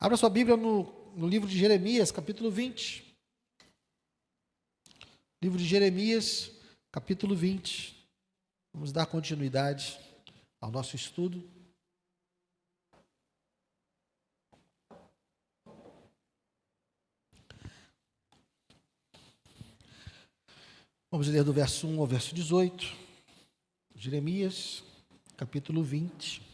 Abra sua Bíblia no livro de Jeremias, capítulo 20. Livro de Jeremias, capítulo 20. Vamos dar continuidade ao nosso estudo. Vamos ler do verso 1 ao verso 18. Jeremias, capítulo 20.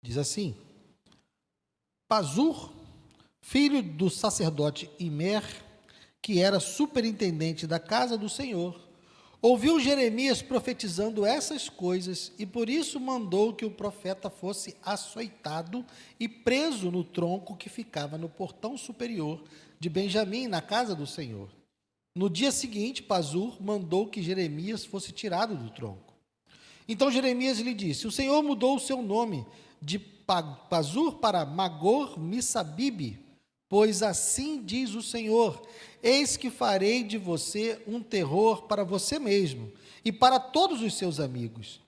Diz assim: Pazur, filho do sacerdote Imer, que era superintendente da casa do Senhor, ouviu Jeremias profetizando essas coisas e por isso mandou que o profeta fosse açoitado e preso no tronco que ficava no portão superior de Benjamim, na casa do Senhor. No dia seguinte, Pazur mandou que Jeremias fosse tirado do tronco. Então Jeremias lhe disse: O Senhor mudou o seu nome de Pazur para Magor Missabibe, pois assim diz o Senhor: eis que farei de você um terror para você mesmo e para todos os seus amigos.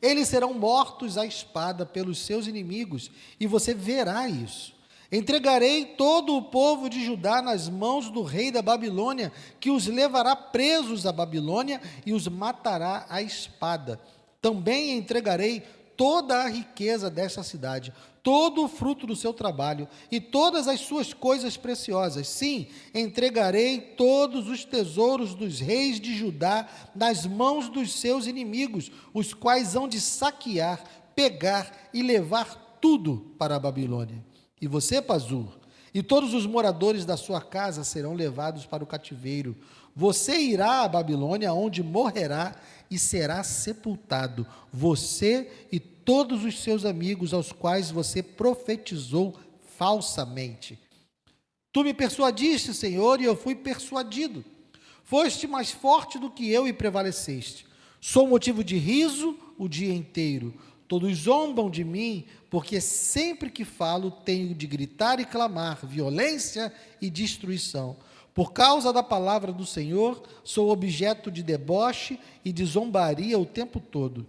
Eles serão mortos à espada pelos seus inimigos, e você verá isso. Entregarei todo o povo de Judá nas mãos do rei da Babilônia, que os levará presos à Babilônia e os matará à espada. Também entregarei toda a riqueza desta cidade, todo o fruto do seu trabalho e todas as suas coisas preciosas. Sim, entregarei todos os tesouros dos reis de Judá nas mãos dos seus inimigos, os quais hão de saquear, pegar e levar tudo para a Babilônia. E você, Pazur, e todos os moradores da sua casa serão levados para o cativeiro. Você irá à Babilônia, onde morrerá e será sepultado, você e todos os seus amigos aos quais você profetizou falsamente. Tu me persuadiste, Senhor, e eu fui persuadido. Foste mais forte do que eu e prevaleceste. Sou motivo de riso o dia inteiro. Todos zombam de mim, porque sempre que falo tenho de gritar e clamar violência e destruição. Por causa da palavra do Senhor, sou objeto de deboche e de zombaria o tempo todo.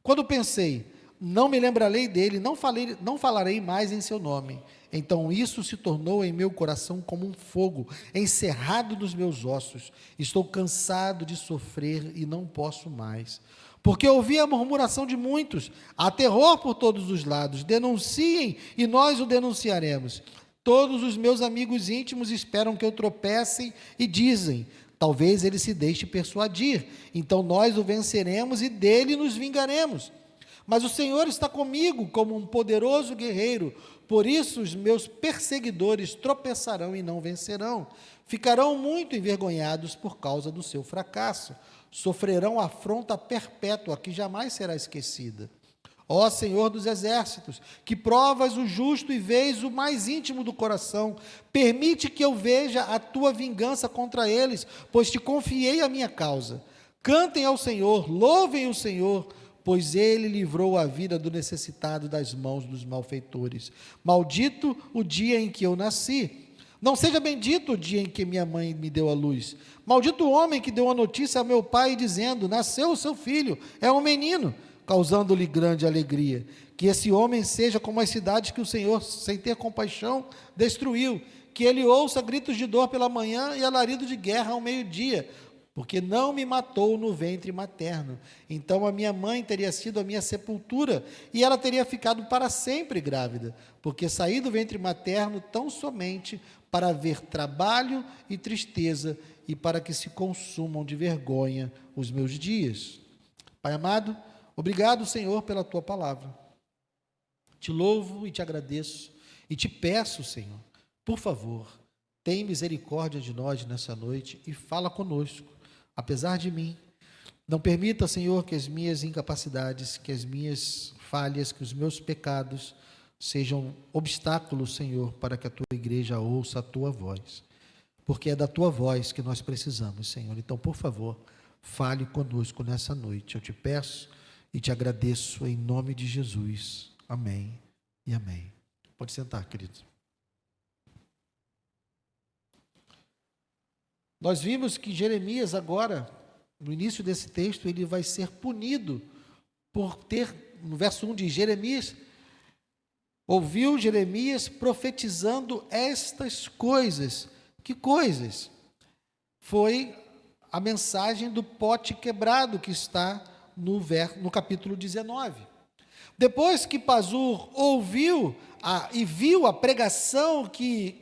Quando pensei, não me lembrarei dele, não falarei mais em seu nome. Então isso se tornou em meu coração como um fogo, encerrado nos meus ossos. Estou cansado de sofrer e não posso mais. Porque ouvi a murmuração de muitos, há terror por todos os lados. Denunciem e nós o denunciaremos. Todos os meus amigos íntimos esperam que eu tropece e dizem: talvez ele se deixe persuadir, então nós o venceremos e dele nos vingaremos. Mas o Senhor está comigo como um poderoso guerreiro, por isso os meus perseguidores tropeçarão e não vencerão. Ficarão muito envergonhados por causa do seu fracasso. Sofrerão afronta perpétua que jamais será esquecida. Ó Senhor dos exércitos, que provas o justo e vês o mais íntimo do coração, permite que eu veja a tua vingança contra eles, pois te confiei a minha causa. Cantem ao Senhor, louvem o Senhor, pois ele livrou a vida do necessitado das mãos dos malfeitores. Maldito o dia em que eu nasci. Não seja bendito o dia em que minha mãe me deu a luz. Maldito o homem que deu a notícia a meu pai, dizendo: nasceu o seu filho, é um menino, causando-lhe grande alegria. Que esse homem seja como as cidades que o Senhor, sem ter compaixão, destruiu. Que ele ouça gritos de dor pela manhã e alarido de guerra ao meio-dia, porque não me matou no ventre materno. Então a minha mãe teria sido a minha sepultura, e ela teria ficado para sempre grávida, porque saí do ventre materno tão somente para ver trabalho e tristeza, e para que se consumam de vergonha os meus dias. Pai amado, obrigado, Senhor, pela tua palavra. Te louvo e te agradeço, e te peço, Senhor, por favor, tem misericórdia de nós nessa noite e fala conosco, apesar de mim. Não permita, Senhor, que as minhas incapacidades, que as minhas falhas, que os meus pecados sejam obstáculos, Senhor, para que a tua igreja ouça a tua voz, porque é da tua voz que nós precisamos, Senhor. Então, por favor, fale conosco nessa noite. Eu te peço e te agradeço em nome de Jesus. Amém e amém. Pode sentar, querido. Nós vimos que Jeremias agora, no início desse texto, ele vai ser punido por ter no verso 1 diz, ouviu Jeremias profetizando estas coisas. Que coisas? Foi a mensagem do pote quebrado que está no capítulo 19. Depois que Pazur ouviu e viu a pregação que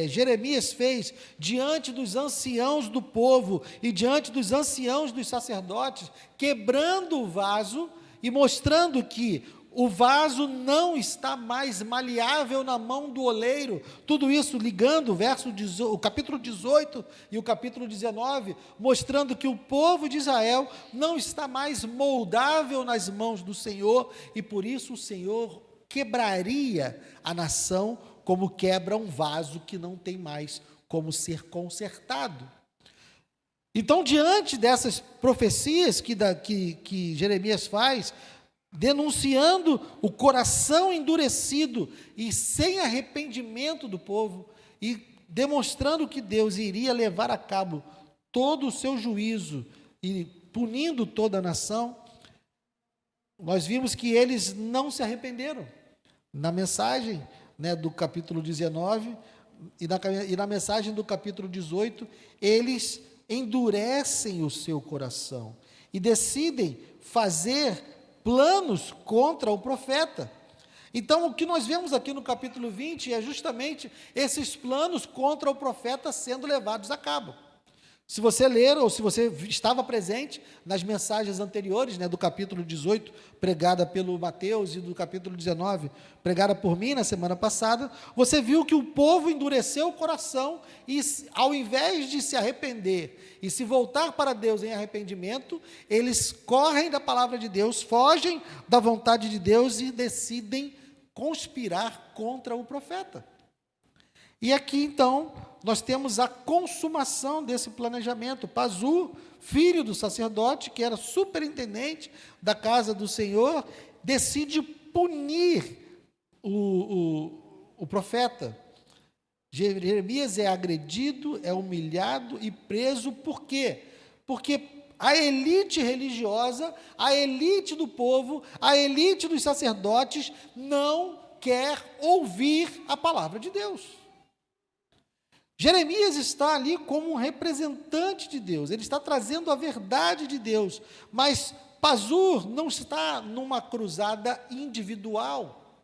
Jeremias fez diante dos anciãos do povo e diante dos anciãos dos sacerdotes, quebrando o vaso e mostrando que o vaso não está mais maleável na mão do oleiro. Tudo isso ligando o capítulo 18 e o capítulo 19, mostrando que o povo de Israel não está mais moldável nas mãos do Senhor, e por isso o Senhor quebraria a nação como quebra um vaso que não tem mais como ser consertado. Então, diante dessas profecias que Jeremias faz, denunciando o coração endurecido e sem arrependimento do povo, e demonstrando que Deus iria levar a cabo todo o seu juízo e punindo toda a nação, nós vimos que eles não se arrependeram. Na mensagem do capítulo 19 e na mensagem do capítulo 18, eles endurecem o seu coração e decidem fazer planos contra o profeta. Então, o que nós vemos aqui no capítulo 20 é justamente esses planos contra o profeta sendo levados a cabo. Se você ler, ou se você estava presente nas mensagens anteriores, do capítulo 18, pregada pelo Mateus, e do capítulo 19, pregada por mim na semana passada, você viu que o povo endureceu o coração e, ao invés de se arrepender e se voltar para Deus em arrependimento, eles correm da palavra de Deus, fogem da vontade de Deus e decidem conspirar contra o profeta. E aqui, então, nós temos a consumação desse planejamento. Pazur, filho do sacerdote, que era superintendente da casa do Senhor, decide punir o profeta. Jeremias é agredido, é humilhado e preso. Por quê? Porque a elite religiosa, a elite do povo, a elite dos sacerdotes não quer ouvir a palavra de Deus. Jeremias está ali como um representante de Deus, ele está trazendo a verdade de Deus, mas Pazur não está numa cruzada individual.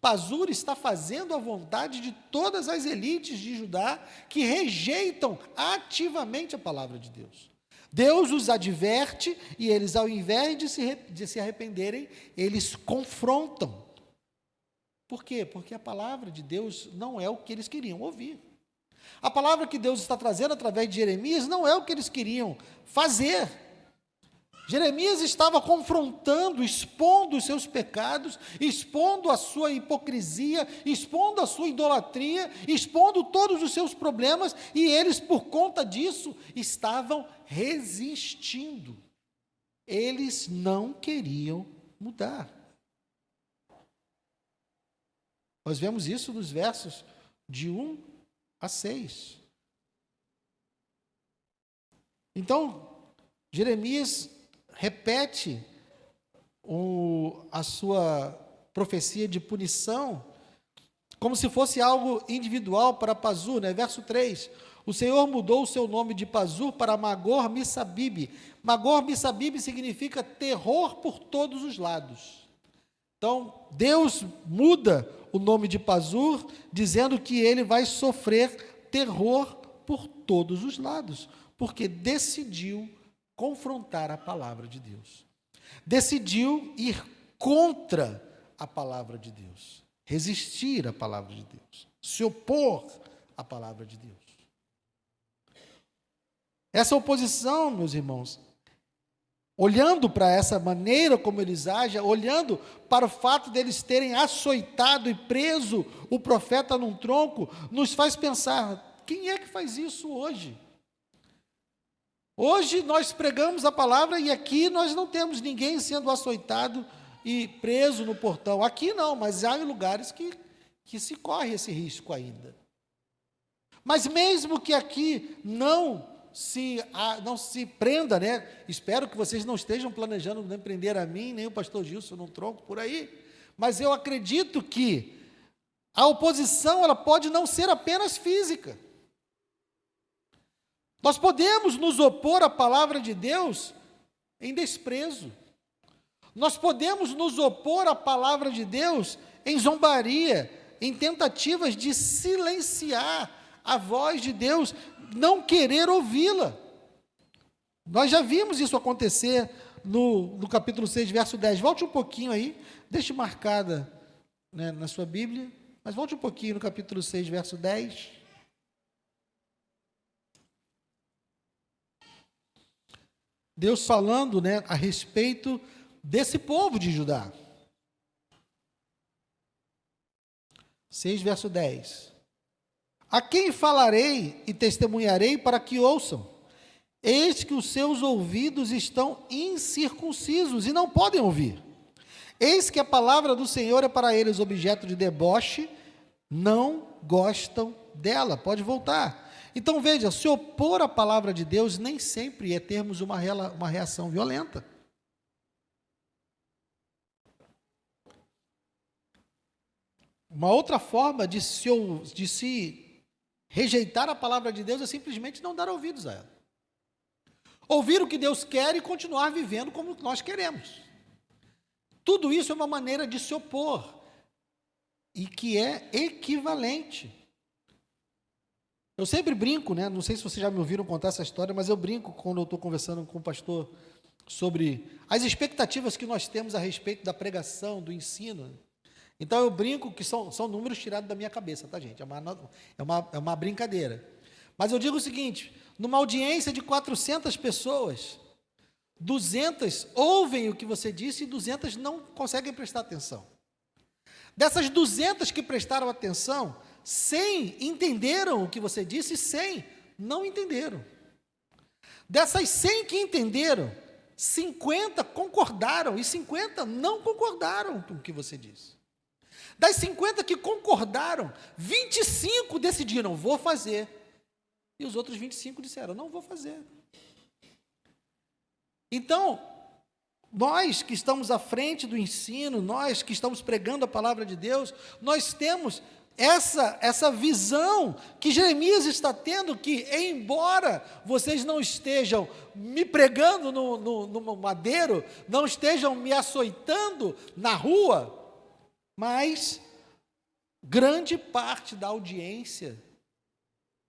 Pazur está fazendo a vontade de todas as elites de Judá que rejeitam ativamente a palavra de Deus. Deus os adverte e eles, ao invés de se arrependerem, eles confrontam. Por quê? Porque a palavra de Deus não é o que eles queriam ouvir. A palavra que Deus está trazendo através de Jeremias não é o que eles queriam fazer. Jeremias estava confrontando, expondo os seus pecados, expondo a sua hipocrisia, expondo a sua idolatria, expondo todos os seus problemas, e eles, por conta disso, estavam resistindo. Eles não queriam mudar. Nós vemos isso nos versos de 1 a 6. Então, Jeremias repete a sua profecia de punição como se fosse algo individual para Pazur, Verso 3, o Senhor mudou o seu nome de Pazur para Magor Missabib. Magor Missabib significa terror por todos os lados. Então, Deus muda o nome de Pazur, dizendo que ele vai sofrer terror por todos os lados, porque decidiu confrontar a palavra de Deus. Decidiu ir contra a palavra de Deus, resistir à palavra de Deus, se opor à palavra de Deus. Essa oposição, meus irmãos, olhando para essa maneira como eles agem, olhando para o fato deles terem açoitado e preso o profeta num tronco, nos faz pensar, quem é que faz isso hoje? Hoje nós pregamos a palavra e aqui nós não temos ninguém sendo açoitado e preso no portão. Aqui não, mas há lugares que se corre esse risco ainda. Mas mesmo que aqui não não se prenda, né? Espero que vocês não estejam planejando nem prender a mim, nem o pastor Gilson num tronco por aí, mas eu acredito que a oposição, ela pode não ser apenas física. Nós podemos nos opor à palavra de Deus em desprezo. Nós podemos nos opor à palavra de Deus em zombaria, em tentativas de silenciar a voz de Deus, não querer ouvi-la. Nós já vimos isso acontecer no capítulo 6, verso 10. Volte um pouquinho aí, deixe marcada, né, na sua Bíblia, mas volte um pouquinho no capítulo 6, verso 10. Deus falando, né, a respeito desse povo de Judá. 6, verso 10. A quem falarei e testemunharei para que ouçam? Eis que os seus ouvidos estão incircuncisos e não podem ouvir. Eis que a palavra do Senhor é para eles objeto de deboche, não gostam dela. Pode voltar. Então veja, se opor à palavra de Deus nem sempre é termos uma reação violenta. Uma outra forma de se rejeitar a palavra de Deus é simplesmente não dar ouvidos a ela. Ouvir o que Deus quer e continuar vivendo como nós queremos. Tudo isso é uma maneira de se opor e que é equivalente. Eu sempre brinco, né? Não sei se vocês já me ouviram contar essa história, mas eu brinco quando eu estou conversando com o pastor sobre as expectativas que nós temos a respeito da pregação, do ensino. Então eu brinco que são números tirados da minha cabeça, tá, gente? É uma brincadeira. Mas eu digo o seguinte: numa audiência de 400 pessoas, 200 ouvem o que você disse e 200 não conseguem prestar atenção. Dessas 200 que prestaram atenção, 100 entenderam o que você disse e 100 não entenderam. Dessas 100 que entenderam, 50 concordaram e 50 não concordaram com o que você disse. Das 50 que concordaram, 25 decidiram, vou fazer. E os outros 25 disseram, não vou fazer. Então, nós que estamos à frente do ensino, nós que estamos pregando a palavra de Deus, nós temos essa visão que Jeremias está tendo, que embora vocês não estejam me pregando no madeiro, não estejam me açoitando na rua, mas grande parte da audiência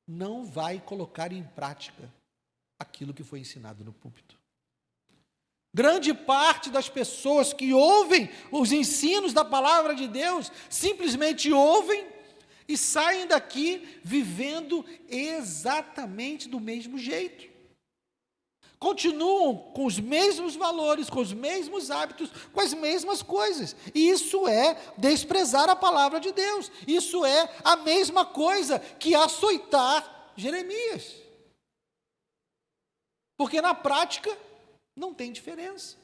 não vai colocar em prática aquilo que foi ensinado no púlpito. Grande parte das pessoas que ouvem os ensinos da palavra de Deus, simplesmente ouvem e saem daqui vivendo exatamente do mesmo jeito. Continuam com os mesmos valores, com os mesmos hábitos, com as mesmas coisas. E isso é desprezar a palavra de Deus. Isso é a mesma coisa que açoitar Jeremias. Porque na prática não tem diferença.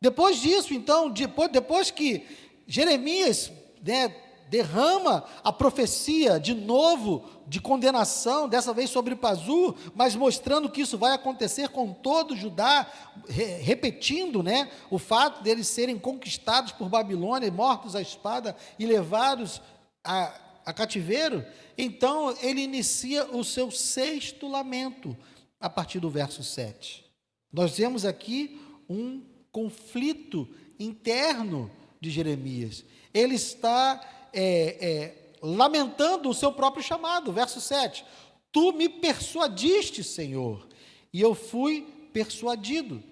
Depois disso, então, depois que Jeremias, né, derrama a profecia de novo, de condenação, dessa vez sobre Pazur, mas mostrando que isso vai acontecer com todo Judá, repetindo, né, o fato deles serem conquistados por Babilônia, mortos à espada e levados a cativeiro. Então ele inicia o seu 6º lamento, a partir do verso 7. Nós vemos aqui um conflito interno de Jeremias. Ele está lamentando o seu próprio chamado, verso 7. Tu me persuadiste, Senhor, e eu fui persuadido.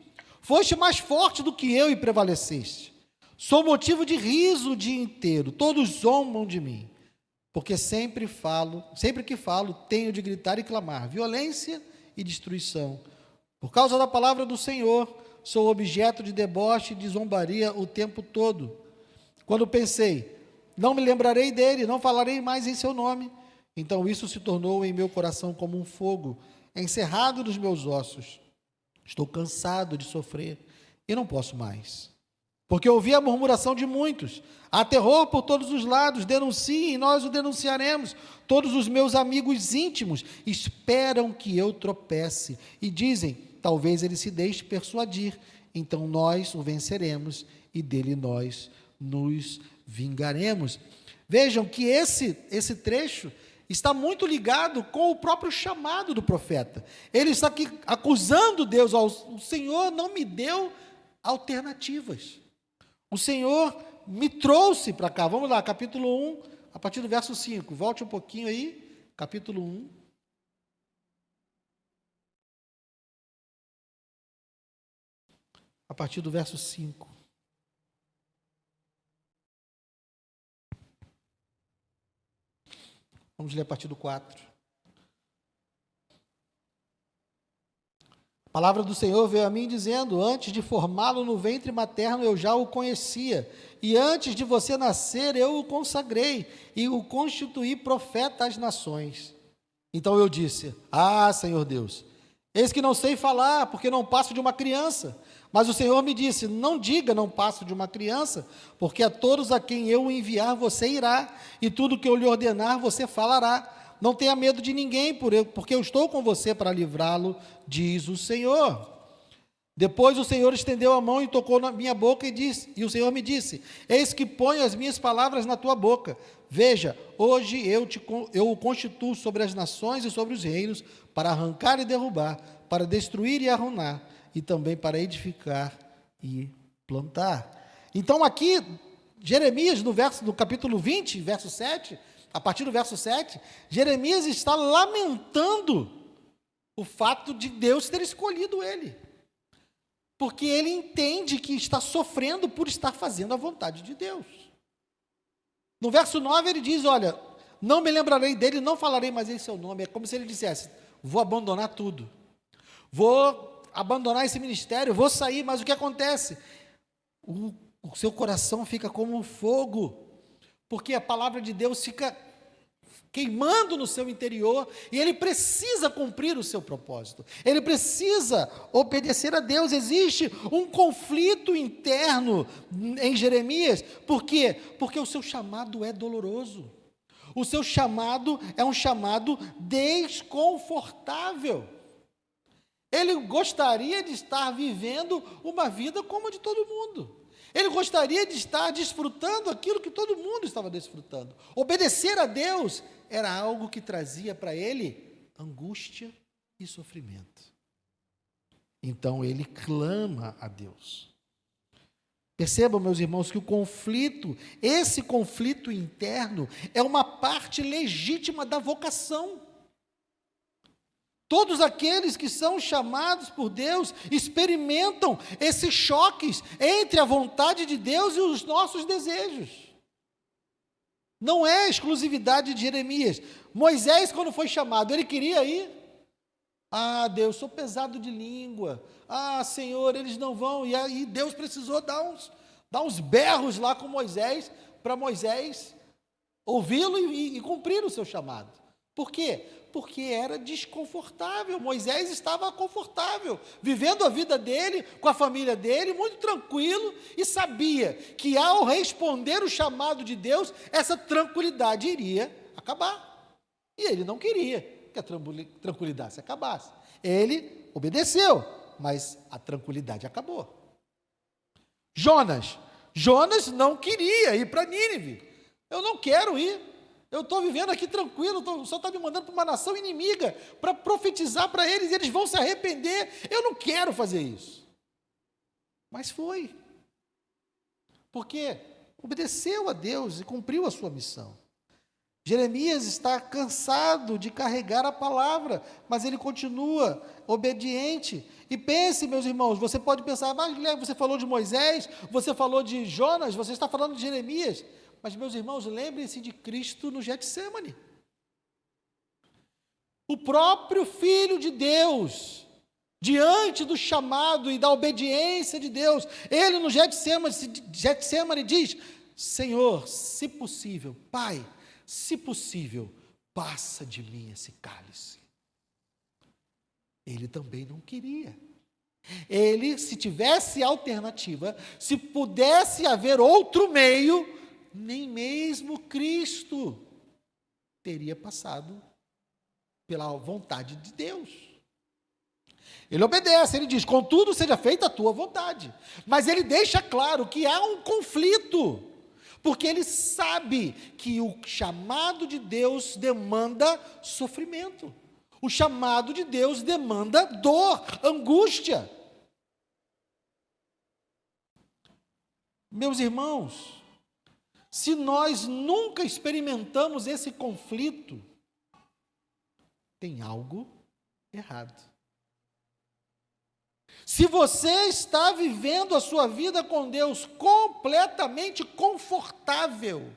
Foste mais forte do que eu e prevaleceste. Sou motivo de riso o dia inteiro, todos zombam de mim, porque sempre que falo, tenho de gritar e clamar, violência e destruição. Por causa da palavra do Senhor, sou objeto de deboche e de zombaria o tempo todo. Quando pensei, não me lembrarei dele, não falarei mais em seu nome, então isso se tornou em meu coração como um fogo, encerrado nos meus ossos. Estou cansado de sofrer e não posso mais. Porque ouvi a murmuração de muitos, há terror por todos os lados, denunciem e nós o denunciaremos. Todos os meus amigos íntimos esperam que eu tropece e dizem, talvez ele se deixe persuadir, então nós o venceremos e dele nós nos vingaremos. Vejam que esse trecho está muito ligado com o próprio chamado do profeta. Ele está aqui acusando Deus, o Senhor não me deu alternativas. O Senhor me trouxe para cá. Vamos lá, capítulo 1, a partir do verso 5. Volte um pouquinho aí, capítulo 1. A partir do verso 5. Vamos ler a partir do 4. A palavra do Senhor veio a mim dizendo, antes de formá-lo no ventre materno eu já o conhecia, e antes de você nascer eu o consagrei, e o constituí profeta às nações. Então eu disse, Senhor Deus, eis que não sei falar, porque não passo de uma criança. Mas o Senhor me disse, não diga não passo de uma criança, porque a todos a quem eu enviar você irá, e tudo que eu lhe ordenar você falará. Não tenha medo de ninguém, porque eu estou com você para livrá-lo, diz o Senhor. Depois o Senhor estendeu a mão e tocou na minha boca e o Senhor me disse, eis que ponho as minhas palavras na tua boca. Veja, hoje eu o constituo sobre as nações e sobre os reinos, para arrancar e derrubar, para destruir e arruinar, e também para edificar e plantar. Então aqui, Jeremias, no capítulo 20, verso 7, a partir do verso 7, Jeremias está lamentando o fato de Deus ter escolhido ele. Porque ele entende que está sofrendo por estar fazendo a vontade de Deus. No verso 9 ele diz, olha, não me lembrarei dele, não falarei mais em seu nome. É como se ele dissesse, vou abandonar tudo. Vou abandonar esse ministério, vou sair, mas o que acontece? O seu coração fica como um fogo, porque a palavra de Deus fica queimando no seu interior, e ele precisa cumprir o seu propósito, ele precisa obedecer a Deus. Existe um conflito interno em Jeremias, por quê? Porque o seu chamado é doloroso, o seu chamado é um chamado desconfortável. Ele gostaria de estar vivendo uma vida como a de todo mundo. Ele gostaria de estar desfrutando aquilo que todo mundo estava desfrutando. Obedecer a Deus era algo que trazia para ele angústia e sofrimento. Então ele clama a Deus. Percebam, meus irmãos, que esse conflito interno é uma parte legítima da vocação. Todos aqueles que são chamados por Deus experimentam esses choques entre a vontade de Deus e os nossos desejos. Não é exclusividade de Jeremias. Moisés, quando foi chamado, ele queria ir. Deus, sou pesado de língua. Senhor, eles não vão. E aí Deus precisou dar uns berros lá com Moisés, para Moisés ouvi-lo e cumprir o seu chamado. Por quê? Porque era desconfortável. Moisés estava confortável, vivendo a vida dele, com a família dele, muito tranquilo, e sabia que ao responder o chamado de Deus, essa tranquilidade iria acabar. E ele não queria que a tranquilidade se acabasse. Ele obedeceu, mas a tranquilidade acabou. Jonas não queria ir para Nínive. Eu não quero ir. Eu estou vivendo aqui tranquilo, o Senhor está me mandando para uma nação inimiga, para profetizar para eles, e eles vão se arrepender. Eu não quero fazer isso. Mas foi. Porque obedeceu a Deus e cumpriu a sua missão. Jeremias está cansado de carregar a palavra, mas ele continua obediente. E pense, meus irmãos, você pode pensar, mas você falou de Moisés, você falou de Jonas, você está falando de Jeremias. Mas, meus irmãos, lembrem-se de Cristo no Getsêmani. O próprio Filho de Deus, diante do chamado e da obediência de Deus, ele no Getsêmani diz, Senhor, se possível, Pai, se possível, passa de mim esse cálice. Ele também não queria. Ele, se tivesse alternativa, se pudesse haver outro meio, nem mesmo Cristo teria passado pela vontade de Deus. Ele obedece, ele diz: contudo, seja feita a tua vontade. Mas ele deixa claro que há um conflito, porque ele sabe que o chamado de Deus demanda sofrimento. O chamado de Deus demanda dor, angústia. Meus irmãos, se nós nunca experimentamos esse conflito, tem algo errado. Se você está vivendo a sua vida com Deus completamente confortável,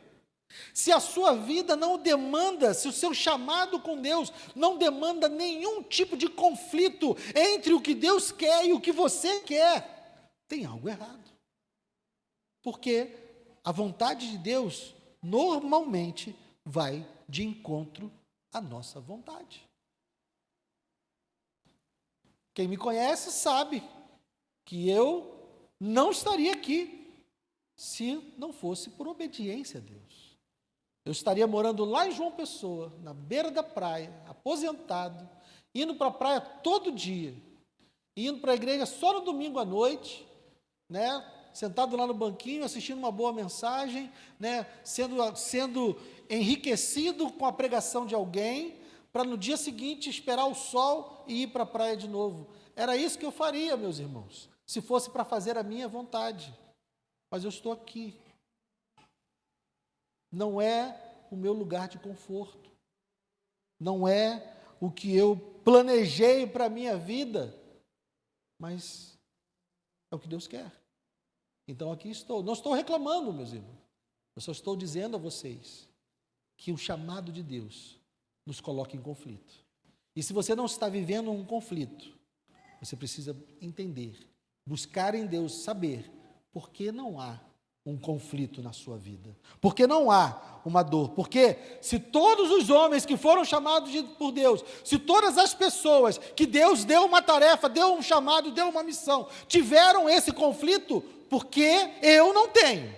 se a sua vida não demanda, se o seu chamado com Deus não demanda nenhum tipo de conflito entre o que Deus quer e o que você quer, tem algo errado. Porque a vontade de Deus normalmente vai de encontro à nossa vontade. Quem me conhece sabe que eu não estaria aqui se não fosse por obediência a Deus. Eu estaria morando lá em João Pessoa, na beira da praia, aposentado, indo para a praia todo dia, indo para a igreja só no domingo à noite, né? Sentado lá no banquinho, assistindo uma boa mensagem, né? Sendo enriquecido com a pregação de alguém, para no dia seguinte esperar o sol e ir para a praia de novo. Era isso que eu faria, meus irmãos, se fosse para fazer a minha vontade. Mas eu estou aqui. Não é o meu lugar de conforto. Não é o que eu planejei para a minha vida. Mas é o que Deus quer. Então aqui estou. Não estou reclamando, meus irmãos. Eu só estou dizendo a vocês que o chamado de Deus nos coloca em conflito. E se você não está vivendo um conflito, você precisa entender, buscar em Deus, saber por que não há um conflito na sua vida. Por que não há uma dor? Porque se todos os homens que foram chamados por Deus, se todas as pessoas que Deus deu uma tarefa, deu um chamado, deu uma missão, tiveram esse conflito, por que eu não tenho?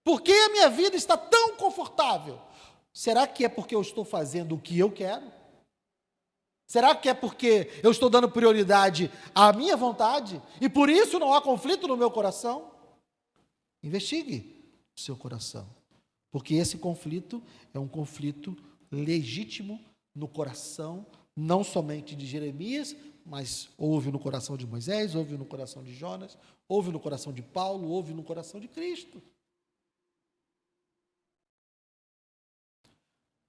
Por que a minha vida está tão confortável? Será que é porque eu estou fazendo o que eu quero? Será que é porque eu estou dando prioridade à minha vontade e por isso não há conflito no meu coração? Investigue o seu coração, porque esse conflito é um conflito legítimo no coração, não somente de Jeremias, mas houve no coração de Moisés, houve no coração de Jonas, houve no coração de Paulo, houve no coração de Cristo.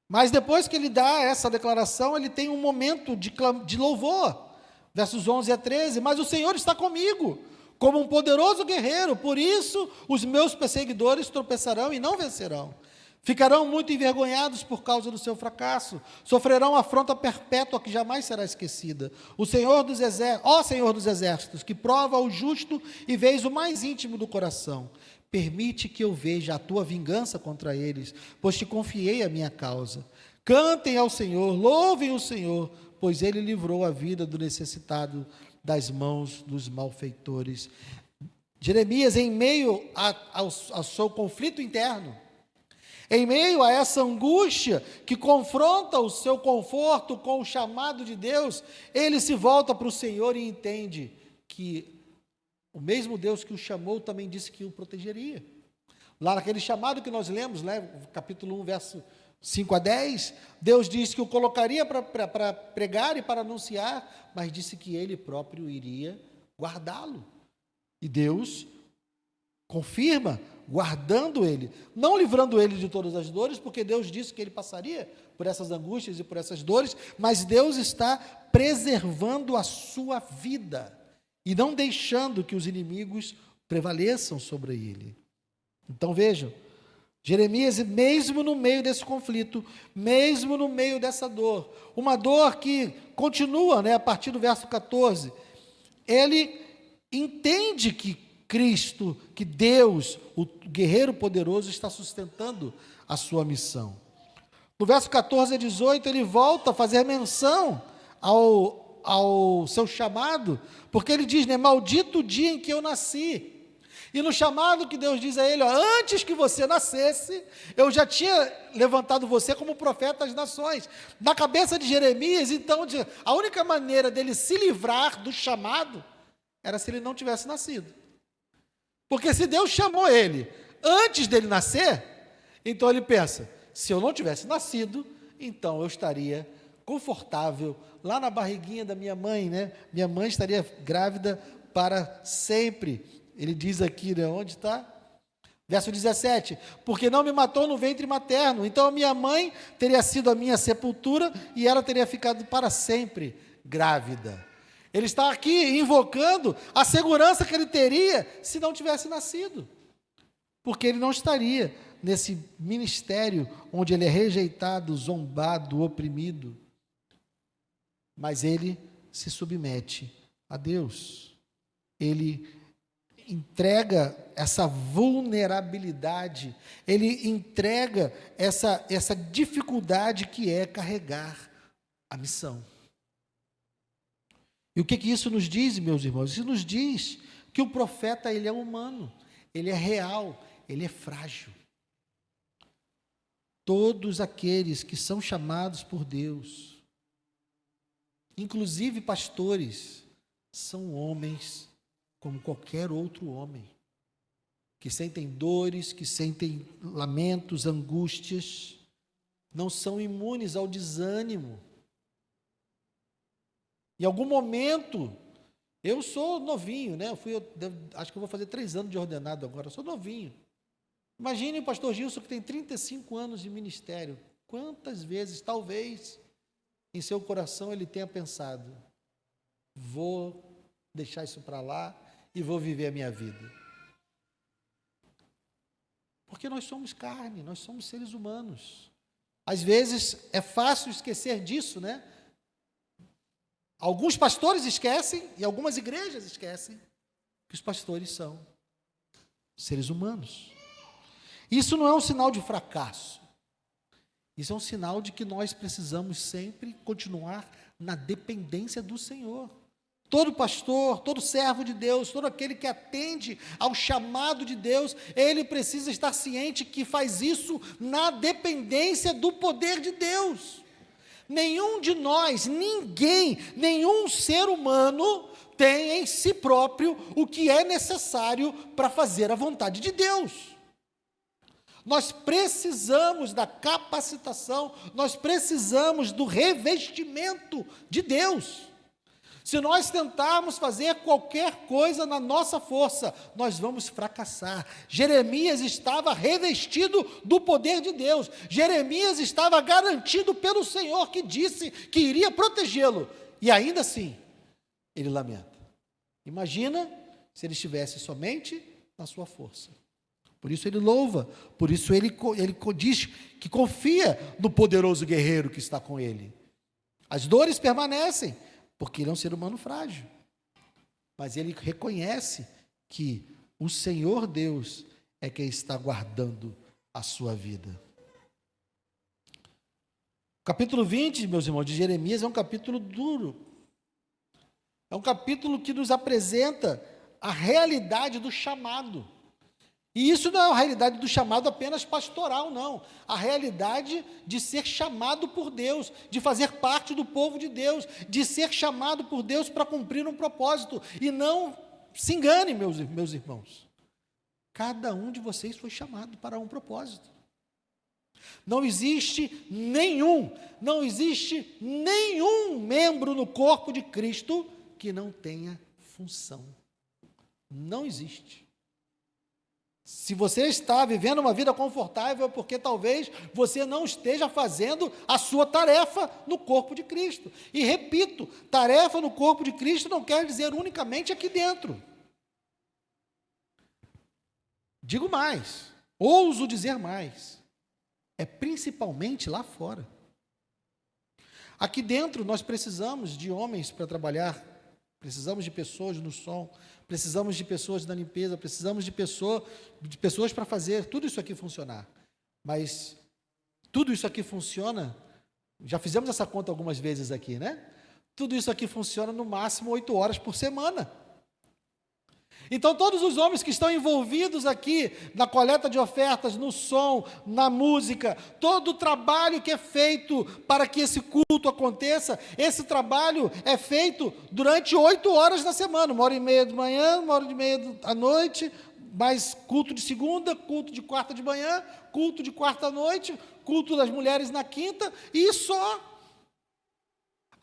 Mas depois que ele dá essa declaração, ele tem um momento de louvor. Versos 11 a 13, mas o Senhor está comigo, como um poderoso guerreiro, por isso os meus perseguidores tropeçarão e não vencerão. Ficarão muito envergonhados por causa do seu fracasso, sofrerão afronta perpétua que jamais será esquecida. O Senhor dos exércitos, ó Senhor dos exércitos, que prova o justo e vês o mais íntimo do coração, permite que eu veja a tua vingança contra eles, pois te confiei a minha causa. Cantem ao Senhor, louvem o Senhor, pois ele livrou a vida do necessitado das mãos dos malfeitores. Jeremias, em meio ao seu conflito interno, em meio a essa angústia que confronta o seu conforto com o chamado de Deus, ele se volta para o Senhor e entende que o mesmo Deus que o chamou também disse que o protegeria. Lá naquele chamado que nós lemos, né, capítulo 1, verso 5 a 10, Deus disse que o colocaria para pregar e para anunciar, mas disse que ele próprio iria guardá-lo. E Deus confirma, guardando ele, não livrando ele de todas as dores, porque Deus disse que ele passaria por essas angústias e por essas dores, mas Deus está preservando a sua vida e não deixando que os inimigos prevaleçam sobre ele. Então vejam, Jeremias, mesmo no meio desse conflito, mesmo no meio dessa dor, uma dor que continua, né, a partir do verso 14, ele entende que Cristo, que Deus, o guerreiro poderoso, está sustentando a sua missão. No verso 14 a 18, ele volta a fazer menção ao seu chamado, porque ele diz, né, maldito o dia em que eu nasci. E no chamado que Deus diz a ele, ó, antes que você nascesse, eu já tinha levantado você como profeta das nações. Na cabeça de Jeremias, então, a única maneira dele se livrar do chamado era se ele não tivesse nascido. Porque se Deus chamou ele antes dele nascer, então ele pensa, se eu não tivesse nascido, então eu estaria confortável lá na barriguinha da minha mãe, né? Minha mãe estaria grávida para sempre. Ele diz aqui, né, onde está? Verso 17, porque não me matou no ventre materno, então a minha mãe teria sido a minha sepultura e ela teria ficado para sempre grávida. Ele está aqui invocando a segurança que ele teria se não tivesse nascido, porque ele não estaria nesse ministério onde ele é rejeitado, zombado, oprimido, mas ele se submete a Deus, ele entrega essa vulnerabilidade, ele entrega essa dificuldade que é carregar a missão. E o que isso nos diz, meus irmãos? Isso nos diz que o profeta, ele é humano, ele é real, ele é frágil. Todos aqueles que são chamados por Deus, inclusive pastores, são homens como qualquer outro homem, que sentem dores, que sentem lamentos, angústias, não são imunes ao desânimo. Em algum momento, eu sou novinho, né? Acho que eu vou fazer 3 anos de ordenado agora, eu sou novinho. Imagine o pastor Gilson que tem 35 anos de ministério. Quantas vezes, talvez, em seu coração ele tenha pensado, vou deixar isso para lá e vou viver a minha vida. Porque nós somos carne, nós somos seres humanos. Às vezes é fácil esquecer disso, né? Alguns pastores esquecem e algumas igrejas esquecem que os pastores são seres humanos. Isso não é um sinal de fracasso. Isso é um sinal de que nós precisamos sempre continuar na dependência do Senhor. Todo pastor, todo servo de Deus, todo aquele que atende ao chamado de Deus, ele precisa estar ciente que faz isso na dependência do poder de Deus. Nenhum de nós, ninguém, nenhum ser humano tem em si próprio o que é necessário para fazer a vontade de Deus. Nós precisamos da capacitação, nós precisamos do revestimento de Deus. Se nós tentarmos fazer qualquer coisa na nossa força, nós vamos fracassar. Jeremias estava revestido do poder de Deus. Jeremias estava garantido pelo Senhor que disse que iria protegê-lo. E ainda assim, ele lamenta. Imagina se ele estivesse somente na sua força. Por isso ele louva, por isso ele diz que confia no poderoso guerreiro que está com ele. As dores permanecem, porque ele é um ser humano frágil. Mas ele reconhece que o Senhor Deus é quem está guardando a sua vida. O capítulo 20, meus irmãos, de Jeremias é um capítulo duro. É um capítulo que nos apresenta a realidade do chamado. E isso não é a realidade do chamado apenas pastoral, não. A realidade de ser chamado por Deus, de fazer parte do povo de Deus, de ser chamado por Deus para cumprir um propósito. E não se engane, meus irmãos. Cada um de vocês foi chamado para um propósito. Não existe nenhum membro no corpo de Cristo que não tenha função. Não existe. Se você está vivendo uma vida confortável, é porque talvez você não esteja fazendo a sua tarefa no corpo de Cristo. E repito, tarefa no corpo de Cristo não quer dizer unicamente aqui dentro. Digo mais, ouso dizer mais, é principalmente lá fora. Aqui dentro nós precisamos de homens para trabalhar, precisamos de pessoas no som, precisamos de pessoas na limpeza, precisamos de pessoas para fazer tudo isso aqui funcionar. Mas tudo isso aqui funciona, já fizemos essa conta algumas vezes aqui, né? Tudo isso aqui funciona no máximo 8 horas por semana. Então, todos os homens que estão envolvidos aqui na coleta de ofertas, no som, na música, todo o trabalho que é feito para que esse culto aconteça, esse trabalho é feito durante 8 horas na semana, 1h30 de manhã, 1h30 à noite, mais culto de segunda, culto de quarta de manhã, culto de quarta à noite, culto das mulheres na quinta, e só.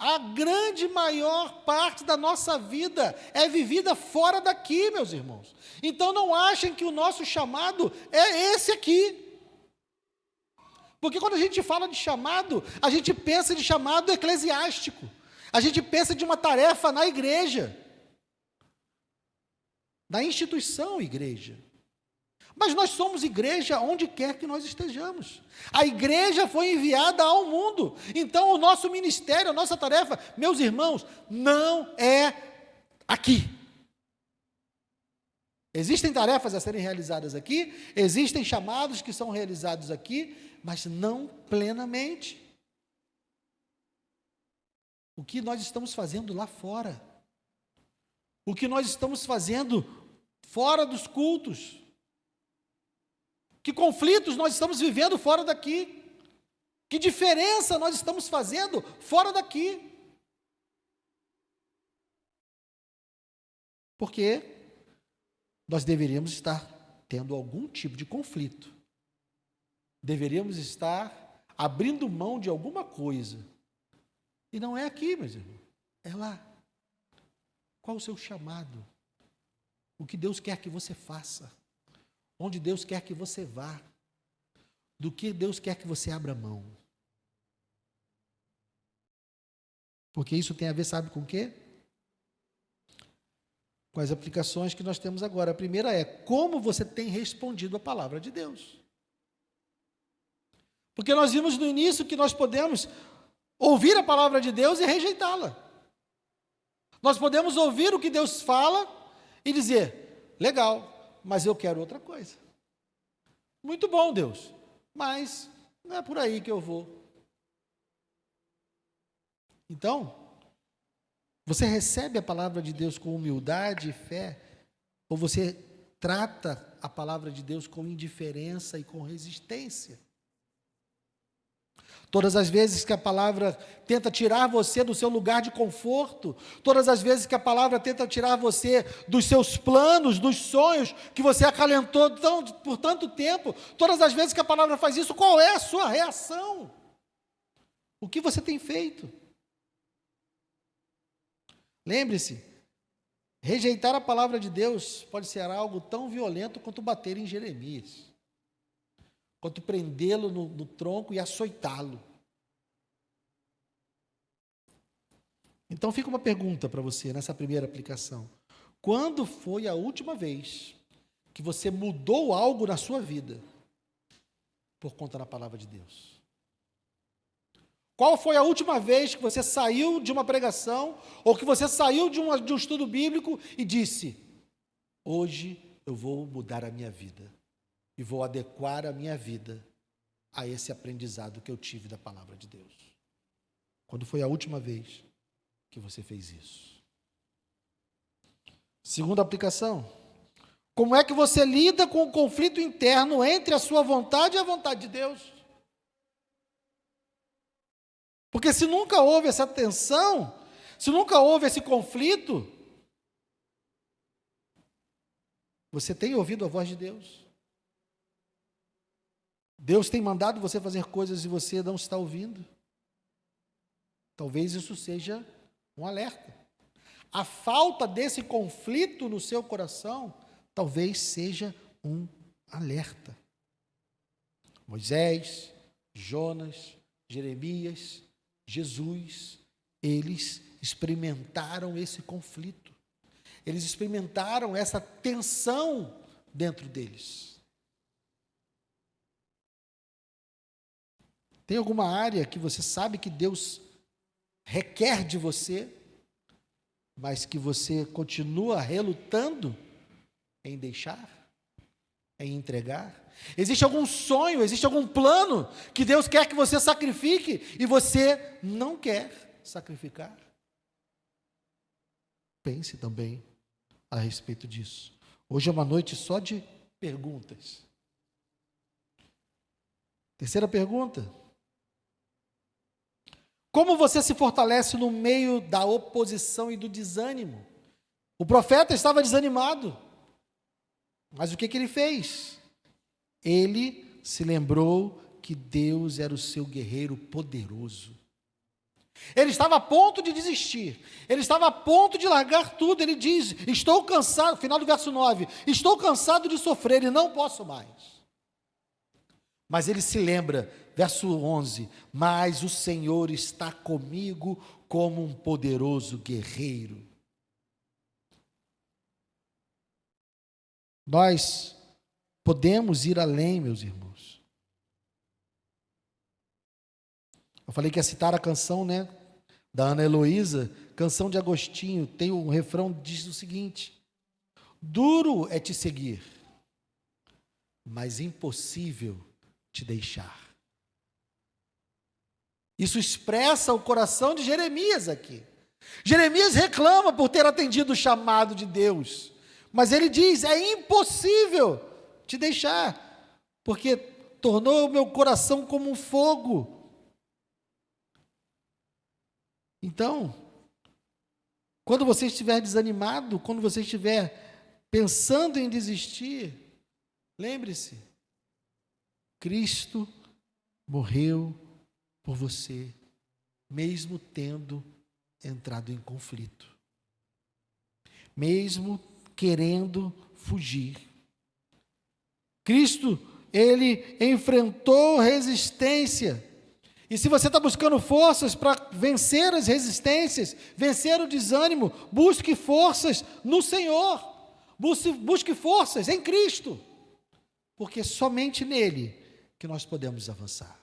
A grande maior parte da nossa vida é vivida fora daqui, meus irmãos. Então não achem que o nosso chamado é esse aqui. Porque quando a gente fala de chamado, a gente pensa de chamado eclesiástico. A gente pensa de uma tarefa na igreja. Na instituição igreja. Mas nós somos igreja onde quer que nós estejamos. A igreja foi enviada ao mundo. Então, o nosso ministério, a nossa tarefa, meus irmãos, não é aqui. Existem tarefas a serem realizadas aqui, existem chamados que são realizados aqui, mas não plenamente. O que nós estamos fazendo lá fora? O que nós estamos fazendo fora dos cultos? Que conflitos nós estamos vivendo fora daqui? Que diferença nós estamos fazendo fora daqui? Porque nós deveríamos estar tendo algum tipo de conflito. Deveríamos estar abrindo mão de alguma coisa. E não é aqui, meus irmãos. É lá. Qual o seu chamado? O que Deus quer que você faça? Onde Deus quer que você vá, do que Deus quer que você abra mão. Porque isso tem a ver, sabe com o quê? Com as aplicações que nós temos agora. A primeira é, como você tem respondido à palavra de Deus? Porque nós vimos no início que nós podemos ouvir a palavra de Deus e rejeitá-la. Nós podemos ouvir o que Deus fala e dizer, legal, mas eu quero outra coisa. Muito bom, Deus, mas não é por aí que eu vou. Então, você recebe a palavra de Deus com humildade e fé, ou você trata a palavra de Deus com indiferença e com resistência? Todas as vezes que a palavra tenta tirar você do seu lugar de conforto, todas as vezes que a palavra tenta tirar você dos seus planos, dos sonhos que você acalentou por tanto tempo, todas as vezes que a palavra faz isso, qual é a sua reação? O que você tem feito? Lembre-se, rejeitar a palavra de Deus pode ser algo tão violento quanto bater em Jeremias. Quanto prendê-lo no tronco e açoitá-lo. Então fica uma pergunta para você nessa primeira aplicação. Quando foi a última vez que você mudou algo na sua vida por conta da palavra de Deus? Qual foi a última vez que você saiu de uma pregação ou que você saiu de um estudo bíblico e disse, hoje eu vou mudar a minha vida? E vou adequar a minha vida a esse aprendizado que eu tive da palavra de Deus. Quando foi a última vez que você fez isso? Segunda aplicação. Como é que você lida com o conflito interno entre a sua vontade e a vontade de Deus? Porque se nunca houve essa tensão, se nunca houve esse conflito, você tem ouvido a voz de Deus? Deus tem mandado você fazer coisas e você não está ouvindo? Talvez isso seja um alerta. A falta desse conflito no seu coração, talvez seja um alerta. Moisés, Jonas, Jeremias, Jesus, eles experimentaram esse conflito. Eles experimentaram essa tensão dentro deles. Tem alguma área que você sabe que Deus requer de você, mas que você continua relutando em deixar, em entregar? Existe algum sonho, existe algum plano que Deus quer que você sacrifique e você não quer sacrificar? Pense também a respeito disso. Hoje é uma noite só de perguntas. Terceira pergunta: como você se fortalece no meio da oposição e do desânimo? O profeta estava desanimado, mas o que ele fez? Ele se lembrou que Deus era o seu guerreiro poderoso. Ele estava a ponto de desistir, ele estava a ponto de largar tudo. Ele diz: estou cansado, final do verso 9, estou cansado de sofrer e não posso mais. Mas ele se lembra, verso 11, mas o Senhor está comigo como um poderoso guerreiro. Nós podemos ir além, meus irmãos. Eu falei que ia citar a canção, da Ana Heloísa, canção de Agostinho, tem um refrão que diz o seguinte: duro é te seguir, mas impossível te deixar. Isso expressa o coração de Jeremias aqui. Jeremias reclama por ter atendido o chamado de Deus, mas ele diz: é impossível te deixar, porque tornou o meu coração como um fogo. Então, quando você estiver desanimado, quando você estiver pensando em desistir, lembre-se, Cristo morreu por você, mesmo tendo entrado em conflito, mesmo querendo fugir. Cristo, ele enfrentou resistência. E se você está buscando forças para vencer as resistências, vencer o desânimo, busque forças no Senhor, busque forças em Cristo, porque somente nele que nós podemos avançar.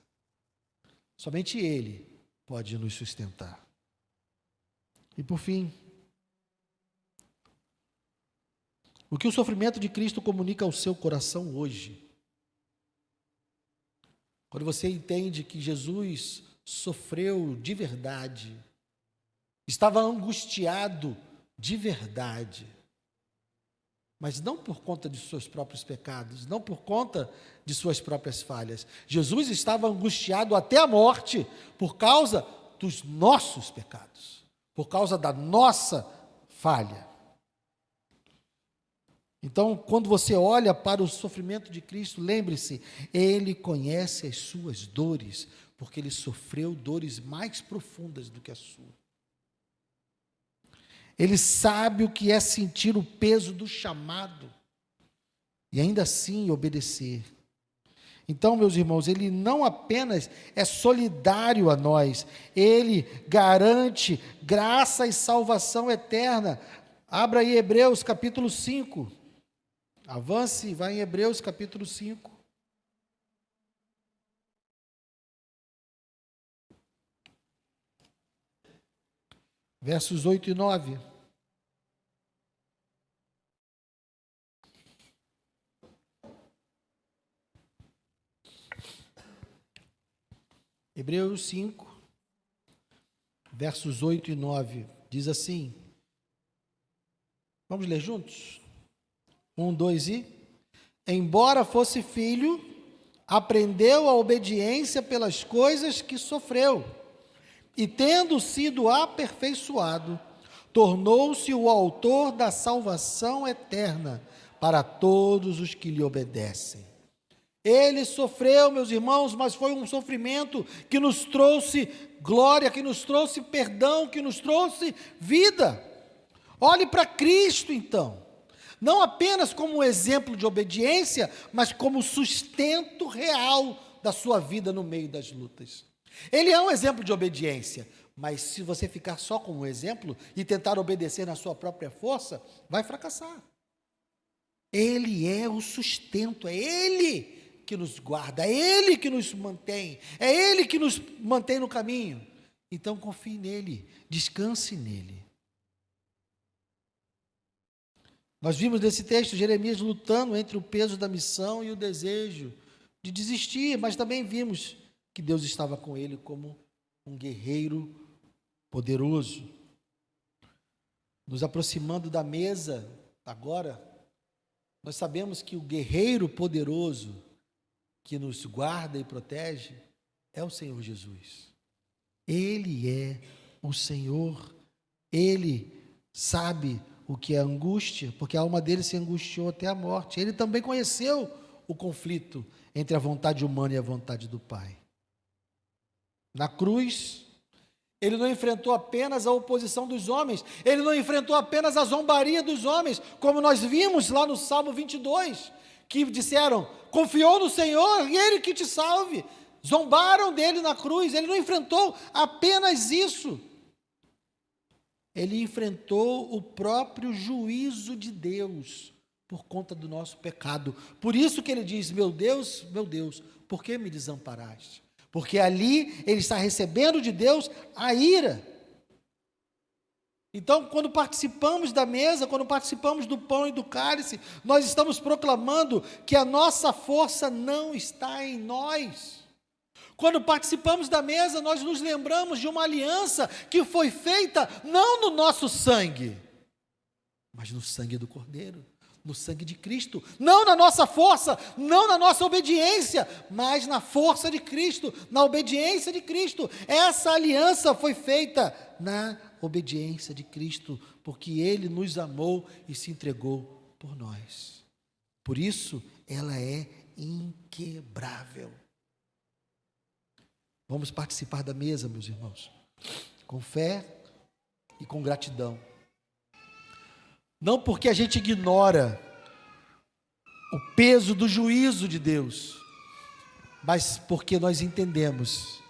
Somente Ele pode nos sustentar. E por fim, o que o sofrimento de Cristo comunica ao seu coração hoje? Quando você entende que Jesus sofreu de verdade, estava angustiado de verdade, mas não por conta de seus próprios pecados, não por conta de suas próprias falhas. Jesus estava angustiado até a morte por causa dos nossos pecados, por causa da nossa falha. Então, quando você olha para o sofrimento de Cristo, lembre-se, Ele conhece as suas dores, porque Ele sofreu dores mais profundas do que a sua. Ele sabe o que é sentir o peso do chamado e ainda assim obedecer. Então, meus irmãos, Ele não apenas é solidário a nós, Ele garante graça e salvação eterna. Abra aí Hebreus capítulo 5. Avance, vai em Hebreus capítulo 5. Versos 8 e 9. Hebreus 5, versos 8 e 9, diz assim, vamos ler juntos? 1, 2 e... Embora fosse filho, aprendeu a obediência pelas coisas que sofreu, e tendo sido aperfeiçoado, tornou-se o autor da salvação eterna para todos os que lhe obedecem. Ele sofreu, meus irmãos, mas foi um sofrimento que nos trouxe glória, que nos trouxe perdão, que nos trouxe vida. Olhe para Cristo, então. Não apenas como um exemplo de obediência, mas como sustento real da sua vida no meio das lutas. Ele é um exemplo de obediência, mas se você ficar só como exemplo e tentar obedecer na sua própria força, vai fracassar. Ele é o sustento, é Ele que nos guarda, é Ele que nos mantém, é Ele que nos mantém no caminho. Então confie nele, descanse nele. Nós vimos nesse texto Jeremias lutando entre o peso da missão e o desejo de desistir, mas também vimos que Deus estava com ele como um guerreiro poderoso. nos aproximando da mesa agora, nós sabemos que o guerreiro poderoso que nos guarda e protege é o Senhor Jesus. Ele é o Senhor, Ele sabe o que é angústia, porque a alma dele se angustiou até a morte. Ele também conheceu o conflito entre a vontade humana e a vontade do Pai. Na cruz, ele não enfrentou apenas a oposição dos homens, ele não enfrentou apenas a zombaria dos homens, como nós vimos lá no Salmo 22, que disseram, confiou no Senhor e Ele que te salve. Zombaram dele na cruz, ele não enfrentou apenas isso. Ele enfrentou o próprio juízo de Deus, por conta do nosso pecado. Por isso que ele diz, meu Deus, por que me desamparaste? Porque ali ele está recebendo de Deus a ira. Então, quando participamos da mesa, quando participamos do pão e do cálice, nós estamos proclamando que a nossa força não está em nós. Quando participamos da mesa, nós nos lembramos de uma aliança que foi feita não no nosso sangue, mas no sangue do Cordeiro, no sangue de Cristo, não na nossa força, não na nossa obediência, mas na força de Cristo, na obediência de Cristo. Essa aliança foi feita na obediência de Cristo, porque Ele nos amou e se entregou por nós. Por isso, ela é inquebrável. Vamos participar da mesa, meus irmãos, com fé e com gratidão. Não porque a gente ignora o peso do juízo de Deus, mas porque nós entendemos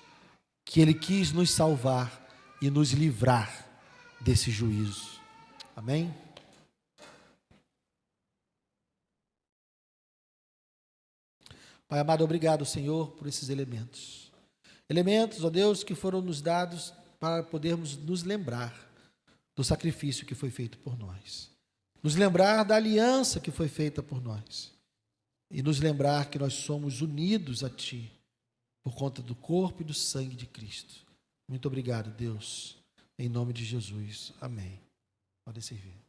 que Ele quis nos salvar e nos livrar desse juízo. Amém? Pai amado, obrigado, Senhor, por esses elementos. Elementos, ó Deus, que foram nos dados para podermos nos lembrar do sacrifício que foi feito por nós. Nos lembrar da aliança que foi feita por nós. E nos lembrar que nós somos unidos a Ti, por conta do corpo e do sangue de Cristo. Muito obrigado, Deus. Em nome de Jesus. Amém. Podem servir.